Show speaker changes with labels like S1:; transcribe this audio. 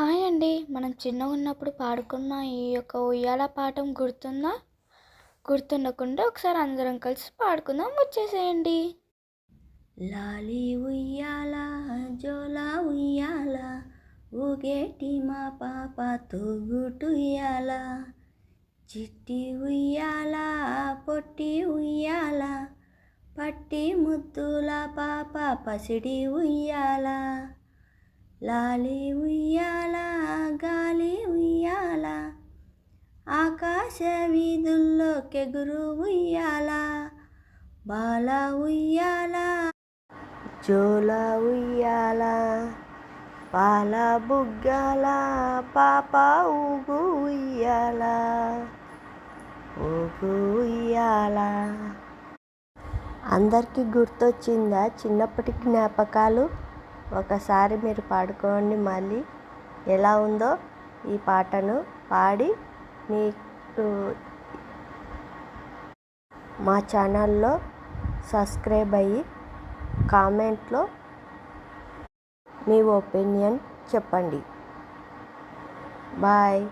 S1: Hi అండి. మనం చిన్నగున్నప్పుడు పాడుకున్న ఈ యొక్క ఉయ్యాల పాఠం గుర్తుందా? గుర్తుండకుంటే ఒకసారి అందరం కలిసి పాడుకుందాం. వచ్చేసేయండి.
S2: లాలి ఉయ్యాల జోల ఉయ్యాల ఊగేటి మా పాప తూగుటుయ్యాల చిట్టి ఉయ్యాల పొట్టి ఉయ్యాల పట్టి ముద్దుల పాప పసిడి ఉయ్యాల లాలి ఉయ్యాల గాలి ఉయ్యాల ఆకాశ వీధుల్లో కెగురు ఉయ్యాల బాల ఉయ్యాల జోల ఉయ్యాల పాల బుగ్గల పాప ఊగు ఉయ్యాల ఊగు ఉయ్యాల. అందరికీ గుర్తొచ్చిందా చిన్నప్పటి జ్ఞాపకాలు? ఒకసారి మీరు పాడుకోండి. మళ్ళీ ఎలా ఉందో ఈ పాటను పాడి మీకు మా ఛానల్లో సబ్స్క్రైబ్ అయ్యి కామెంట్లో మీ ఒపీనియన్ చెప్పండి. బాయ్.